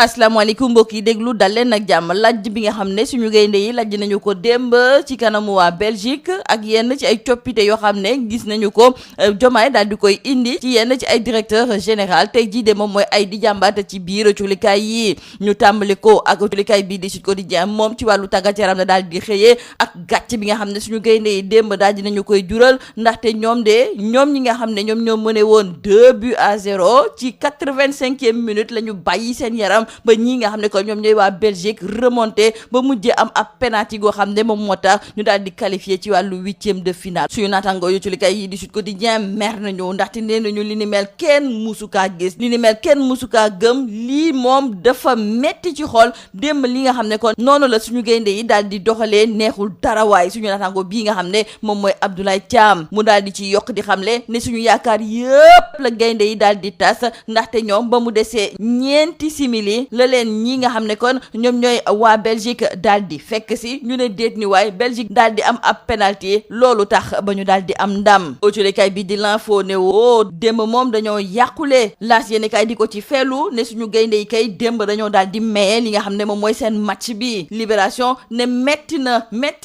asalaamaaleykum mbokk yi déglu dal leen ak jàmm lajj bi nga xam ne suñu gaynde yi lajj nañu ko démb ci kanamu waa Belgique ak yenn ci ay coppite yoo xam ne gis nañu ko Diomaye daal di koy indi ci yenn ci ay directeur général tey jii de moom mooy ay di jàmbaata ci biir culikaay yi ñu tàmbali ko ak culikaay bii di Sud Quotidien moom ci wàllu tàggat yaram la daal di xëyee ak gàcc bi nga xam ne suñu gaynde yi démb daal di nañu koy jural ndaxte ñoom ñi nga xam ne ñoom ñoo mëne woon 2-0 ci 85e minute la ñu bàyyi seen yaram ba ñii nga xam ne ko ñoom ñooy waa Belgique remonté ba mujjee am ab penalty goo xam ne moom moo tax ñu daal di qualifié ci wàllu 8e de finale suñu naataangoo yu ci li kay yi di Sud Quotidien mer nañu ndaxte nee nañu li ni mel kenn musukaa gis li ni mel kenn musukaa gëm lii moom dafa metti ci xol démb li nga xam ne kon noonu la suñu gaynde yi daal di doxalee neexul dara waay suñu naataangoo bii nga xam ne moom mooy Abdoulaye Thiam mu daal di ci yokk di xamle ne suñu yaakaar yëpp la gaynde yi daal di tas ndaxte ñoom ba mu desee ñeenti simili la leen ñi nga xam ne kon ñoom ñooy waa Belgique daal di fekk si ñu ne déet ni waay Belgique daal di am ab penalty loolu tax ba ñu daal di am ndam autolikaay bi di l'info ne woo démb moom dañoo yàqule laas yéen kay di ko ci feelu ne suñu gaynde yi kay démb dañoo daal di maye li nga xam ne moom mooy seen match bi Libération ne metti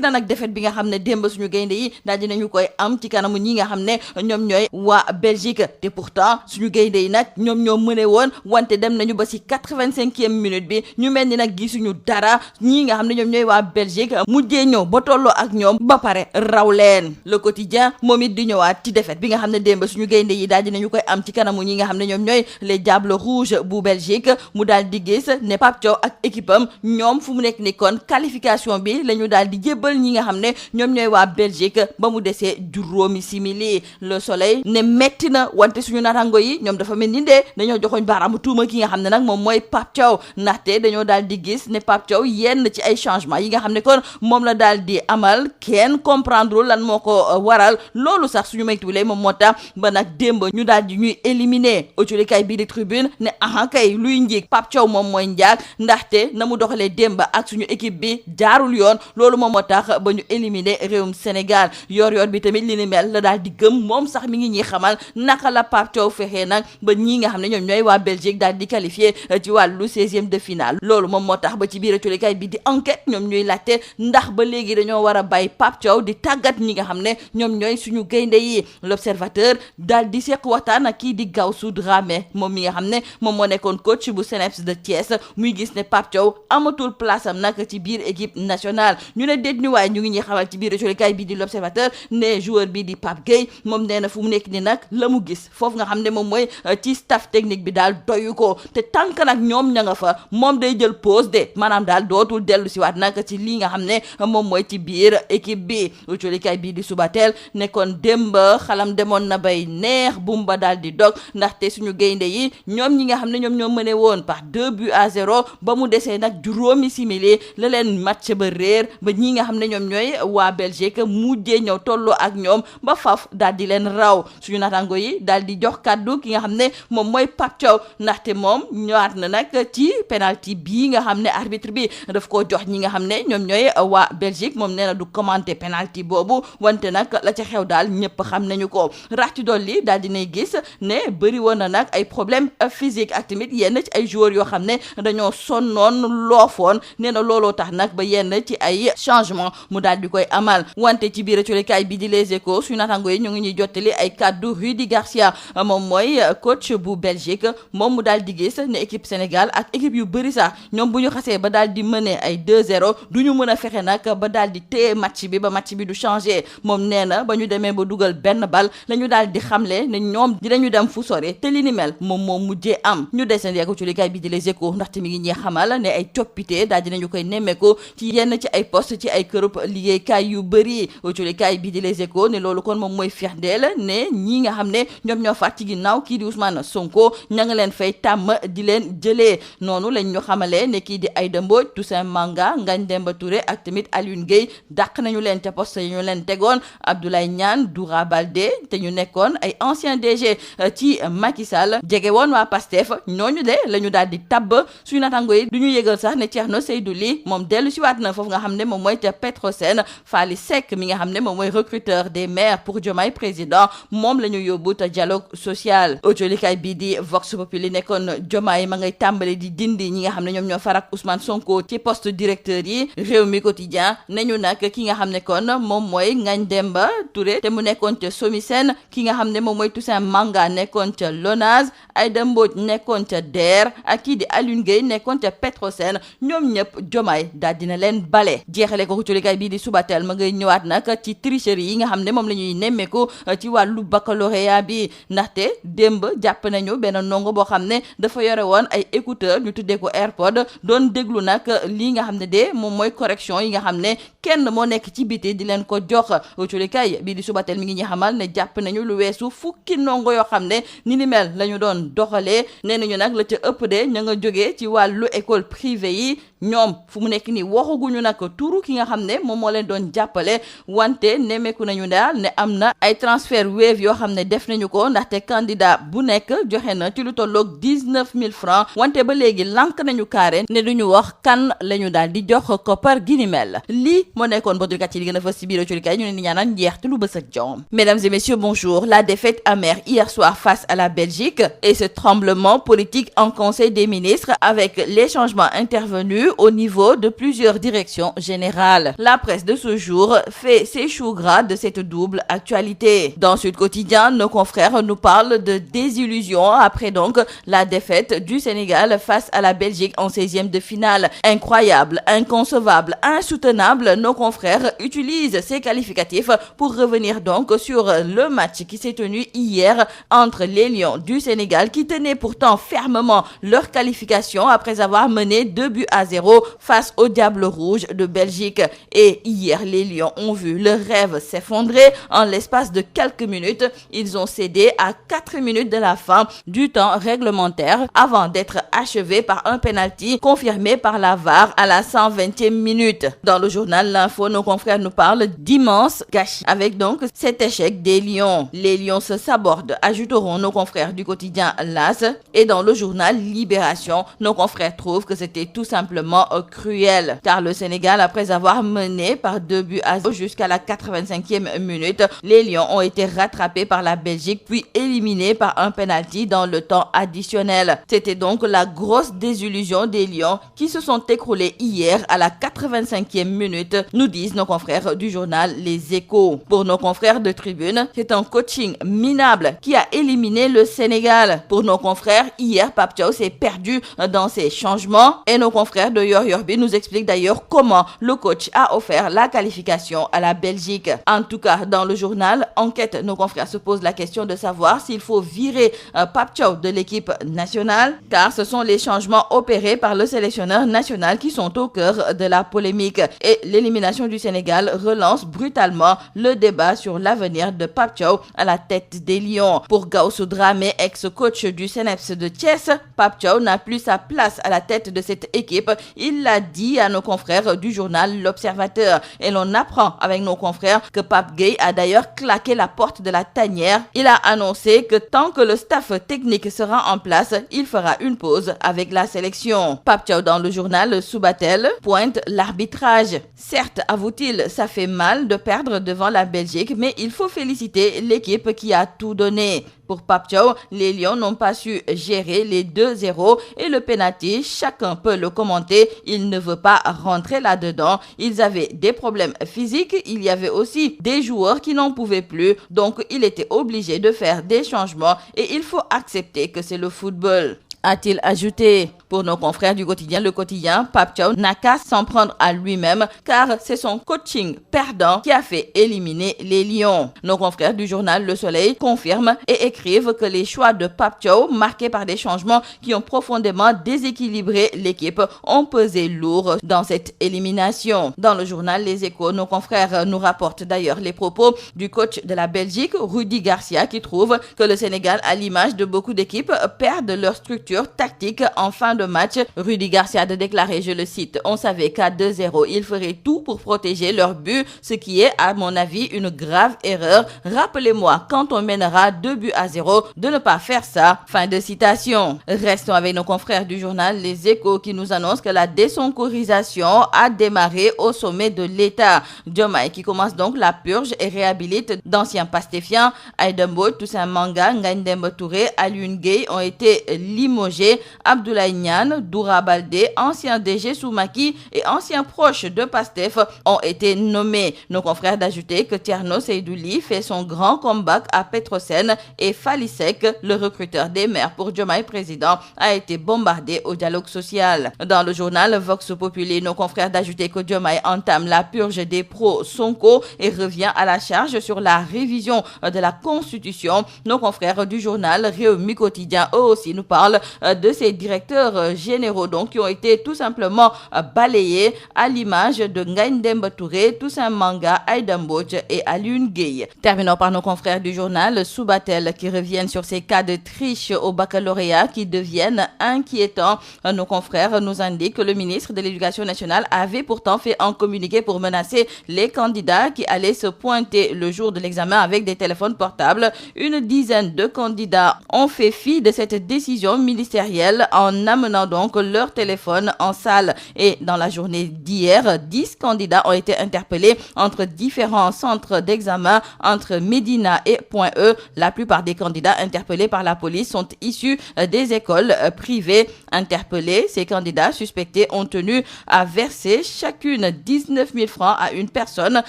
na nag défaite bi nga xam ne démb suñu gaynde yi daal di nañu koy am ci kanamu ñi nga xam ne ñoom ñooy waa Belgique te pourtant suñu gaynde yi nag ñoom ñoo mëne woon wante dem nañu ba ci 85e minute bi ñu mel ni nag gisuñu dara ñii nga xam ne ñoom ñooy waa Belgique mujjee ñëw ba tolloo ak ñoom ba pare raw leen Le Quotidien moom it di ñëwaat ci défaite bi nga xam ne démb suñu gaynde yi daal dinañu koy am ci kanamu ñi nga xam ne ñoom ñooy les Diables Rouges bu Belgique mu daal di gis ne Pape Thiaw ak équipe am ñoom fu mu nekk ni kon qualification bi la ñu daal di jébbal ñi nga xam ne ñoom ñooy waa Belgique ba mu desee juróomi simili Le Soleil ne metti na wante suñu natango yi ñoom dafa mel ni ndee dañoo joxoñ baaraamu tuuma ki nga xam ne nag moom mooy Pape Thiaw ndaxte dañoo daal di gis ne Pape Thiaw yenn ci ay changement yi nga xam ne kon moom la daal di amal kenn comprendre lan moo ko waral loolu sax suñu maytuwulee moom moo tax ba nag démb ñu daal di ñuy éliminer autolikaay bii di Tribune ne aha kay luy njiig Pape Thiaw moom mooy njaag ndaxte na mu doxalee démb ak suñu équipe bi jaarul yoon loolu moom moo tax ba ñu éliminer réewum Sénégal yor bi tamit li ni mel la daal di gëm moom sax mi ngi ñuy xamal naka la Pape Thiaw fexee nag ba ñii nga xam ne ñoom ñooy waa Belgique daal di qualifié ci wàllu 16e de finale loolu moom moo tax ba ci biir culikaay bi di enquête ñoom ñuy laajte ndax ba léegi dañoo war a bàyyi Pape Thiaw di tàggat ñi nga xam ne ñoom ñooy suñu gaynde yi L'Observateur daal di seq waxtaan ak kii di Gawsu Dramé moom mi nga xam ne moom moo nekkoon coach bu CNEPS de Thiès muy gis ne Pape Thiaw amatul place am nag ci biir équipe nationale ñu ne déet ñu waaye ñu ngi ñuy xamal ci biir culikaay bi di L'Observateur ne joueur bi di Pape Gueye moom nee na fu mu nekk ni nag la mu gis foofu nga xam ne moom mooy ci staff technique bi daal doyu ko te tànk nag ñoom ña nga fa moom day jël pause de maanaam daal dootul dellu si waat nag ci lii nga xam ne moom mooy ci biir équipe bi ucolikaay bii di Subatel nekkoon démb xalam demoon na bay neex bumba daal di dog ndaxte suñu gaynde yi ñoom ñi nga xam ne ñoom ñoo mëne woon par 2-0 ba mu desee nag juróomi simili la leen match ba réer ba ñi nga xam ne ñoom ñooy waa Belgique mujjee ñëw tolloo ak ñoom ba faf daal di leen raw suñu natango yi daal di jox kaddu ki nga xam ne moom mooy Pape Thiaw ndaxte moom ñëwaat na nag ci penalty bii nga xam ne arbitre bi daf koo jox ñi nga xam ne ñoom ñooy waa Belgique moom nee na du commenter penalty boobu wante nag la ca xew daal ñëpp xam nañu ko rax ci dolli daal dinay gis ne bëri woon na nag ay problème physique ak tamit yenn ci ay joueurs yoo xam ne dañoo sonnoon loofoon nee na looloo tax nag ba yenn ci ay changement mu daal di koy amal wante ci biir colikaay bi di Les Échos suñu natango yi ñu ngi ñuy jottali ay kaddu Rudi Garcia moom mooy coach bu Belgique moom mu daal di gis ne équipe Sénégal ak équipe yu bëri sax ñoom bu ñu xasee ba daal di mëne ay 2-0 du ñu mën a fexe nag ba daal di téye match bi ba match bi du changé moom nee na ba ñu demee ba dugal benn bal la ñu daal di xamle ne ñoom dinañu dem fu sore te li ni mel moom moo mujjee am ñu desandi ak ci likaay bi di Les Échos ndaxte mi ngi ñee xamal ne ay coppite daal dinañu koy nemmeeku ci yenn ci ay poste ci ay kërub liggéeykaay yu bëri ci likaay bi di Les Échos ne loolu kon moom mooy firndeel ne ñii nga xam ne ñoom ñoo faat ci ginnaaw kii di Ousmane Sonko ña nga leen fay tàmm di leen jëlee noonu lañ ñu xamalee ne kii di Aïda Mbodj Toussaint Manga Ngagne Demba Touré ak tamit Alioune Gueye dàq nañu leen ca poste yi ñu leen tegoon Abdoulaye Niane Doura Baldé te ñu nekkoon ay ancien DG ci Macky Sall jege woon waa Pastef ñooñu de la ñu daal di tabb suñu natango yi du ñu yëgal sax ne Thierno Seydou Ly moom dellu si waat na foofu nga xam ne moom mooy ca Petrosen Fally Seck mi nga xam ne moom mooy recruteur des maires pour Diomaye président moom la ñu yóbbu te dialogue social autolikaay bii di Vox Populi nekkoon Diomaye ma ngay tàmbali tàmbale di dindi ñi nga xam ne ñoom ñoo farak Ousmane Sonko ci poste directeur yi. Rewmi Quotidien nañu nag ki nga xam ne kon moom mooy Ngagne Demba Touré te mu nekkoon ca SOMISEN, ki nga xam ne moom mooy Toussaint Manga nekkoon ca LONASE, Aïda Mbodj nekkoon ca DER ak kii di Alioune Gueye nekkoon ca Petrosen, ñoom ñëpp Diomaye daal dina leen bale. jeexale ko culikaay bii di Subatel ma ngay ñëwaat nag ci tricherie yi nga xam ne moom la ñuy nemmeeku ci wàllu baccalauréat bi, ndaxte démb jàpp nañu benn ndongo boo xam ne dafa yore woon ay écouteurs ñu tuddee ko AirPod, doon déglu nag lii nga xam ne de moom mooy correction yi nga xam ne kenn moo nekk ci biti di leen ko jox. culikaay bii di Subatel mi ngi ñu xamal ne jàpp nañu lu weesu fukki ndongo yoo xam ne ni ni mel la ñu doon doxalee. nee nañu nag la ca ëpp de ña nga jógee ci wàllu école privée yi, ñoom fu mu nekk nii waxaguñu nag turu ki nga xam ne moom moo leen doon jàppale, wante nemmeeku nañu daal ne am na ay transfert Wave yoo xam ne def nañu ko, ndaxte candidat bu nekk joxe na ci lu tolloog 19 000 francs, wante ba léegi lank nañu carré ne duñu wax kan la ñu daal di jox koppar gi ni mel. lii moo nekkoon bodulkat yi li gën a fës ci biir culikaay ñu ne ni ñaanal njeexte lu bës ak jom. Mesdames et messieurs, bonjour. La défaite amère hier soir face à la Belgique et ce tremblement politique en Conseil des ministres avec les changements intervenus au niveau de plusieurs directions générales. La presse de ce jour fait ses choux gras de cette double actualité. Dans Sud Quotidien, nos confrères nous parlent de désillusion après donc la défaite du Sénégal face à la Belgique en 16e de finale. Incroyable, inconcevable, insoutenable, nos confrères utilisent ces qualificatifs pour revenir donc sur le match qui s'est tenu hier entre les Lions du Sénégal qui tenaient pourtant fermement leur qualification après avoir mené 2-0 face aux Diables Rouges de Belgique. Et hier, les Lions ont vu leur rêve s'effondrer en l'espace de quelques minutes. Ils ont cédé à 4 minutes de la fin du temps réglementaire avant d'être achevés par un penalty confirmé par la VAR à la 120e minute. Dans le journal L'Info, nos confrères nous parlent d'immenses gâchis avec donc cet échec des Lions. Les Lions se sabordent, ajouteront nos confrères du quotidien L'As. Et dans le journal Libération, nos confrères trouvent que c'était tout simplement cruel, car le Sénégal, après avoir mené par 2-0 jusqu'à la 85e minute, les Lions ont été rattrapés par la Belgique puis éliminés par un penalty dans le temps additionnel. C'était donc la grosse désillusion des Lions qui se sont écroulés hier à la 85e minute, nous disent nos confrères du journal Les Échos. Pour nos confrères de Tribune, c'est un coaching minable qui a éliminé le Sénégal. Pour nos confrères, hier, Pape Thiaw s'est perdu dans ses changements et nos confrères de Yor Yorbi nous expliquent d'ailleurs comment le coach a offert la qualification à la Belgique. En tout cas, dans le journal Enquête, nos confrères se posent la question de savoir s'il faut virer Pape Thiaw de l'équipe nationale, car ce sont les changements opérés par le sélectionneur national qui sont au cœur de la polémique. Et l'élimination du Sénégal relance brutalement le débat sur l'avenir de Pape Thiaw à la tête des Lions. Pour Gaoussou Dramé, ex-coach du CNEPS de Thiès, Pape Thiaw n'a plus sa place à la tête de cette équipe. Il l'a dit à nos confrères du journal L'Observateur. Et l'on apprend avec nos confrères que Pape Gueye a d'ailleurs claqué la porte de la tanière. Il a annoncé que tant que le staff technique sera en place, il fera une pause avec la sélection. Pape Thiaw dans le journal Subatel pointe l'arbitrage. Certes, avoue-t-il, ça fait mal de perdre devant la Belgique, mais il faut féliciter l'équipe qui a tout donné. Pour Pape Thiaw, les Lions n'ont pas su gérer les 2-0 et le penalty, chacun peut le commenter, il ne veut pas rentrer là-dedans. Ils avaient des problèmes physiques, il y avait aussi des joueurs qui n'en pouvaient plus, donc il était obligé de faire des changements et il faut accepter que c'est le football, a-t-il ajouté. Pour nos confrères du quotidien, le quotidien, Pape Thiaw n'a qu'à s'en prendre à lui-même, car c'est son coaching perdant qui a fait éliminer les Lions. Nos confrères du journal Le Soleil confirment et écrivent que les choix de Pape Thiaw, marqués par des changements qui ont profondément déséquilibré l'équipe, ont pesé lourd dans cette élimination. Dans le journal Les Échos, nos confrères nous rapportent d'ailleurs les propos du coach de la Belgique, Rudi Garcia, qui trouve que le Sénégal, à l'image de beaucoup d'équipes, perdent leur structure tactique en fin de match. Rudi Garcia de déclarer, je le cite, « On savait qu'à 2-0, ils feraient tout pour protéger leur but, ce qui est, à mon avis, une grave erreur. Rappelez-moi, quand on mènera 2-0, de ne pas faire ça. » Fin de citation. Restons avec nos confrères du journal Les Échos qui nous annoncent que la désonkorisation a démarré au sommet de l'État. Diomaye qui commence donc la purge et réhabilite d'anciens pastéfiants. Aïda Mbodj, Toussaint Manga, Ngagne Demba Touré, Alioune Gueye ont été limogés. Abdoulaye Niang Niane, Doura Baldé, ancien DG sous Macky et ancien proche de Pastef ont été nommés. Nos confrères d'ajouter que Thierno Seydouli fait son grand comeback à Petrosen et Falisek, le recruteur des maires pour Diomaye président, a été bombardé au dialogue social. Dans le journal Vox Populi, nos confrères d'ajouter que Diomaye entame la purge des pro-Sonko et revient à la charge sur la révision de la Constitution. Nos confrères du journal Rewmi Quotidien, eux aussi, nous parlent de ces directeurs généraux qui ont été tout simplement balayés à l'image de Ngagne Demba Touré, Toussaint Manga, Aïda Mbodj et Alioune Gueye. Terminons par nos confrères du journal Subatel qui reviennent sur ces cas de triche au baccalauréat qui deviennent inquiétants. Nos confrères nous indiquent que le ministre de l'Éducation nationale avait pourtant fait un communiqué pour menacer les candidats qui allaient se pointer le jour de l'examen avec des téléphones portables. Une dizaine de candidats ont fait fi de cette décision ministérielle en amenant donc leur téléphone en salle. Et dans la journée d'hier, 10 candidats ont été interpellés entre différents centres d'examen entre Médina et Point-E. La plupart des candidats interpellés par la police sont issus des écoles privées. Interpellés, ces candidats suspectés ont tenu à verser chacune 19 000 francs à une personne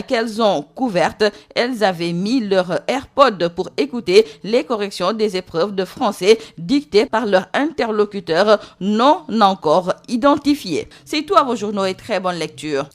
qu'elles ont couverte. Elles avaient mis leur AirPod pour écouter les corrections des épreuves de français dictées par leur interlocuteur non encore identifié. C'est tout à vos journaux et très bonne lecture.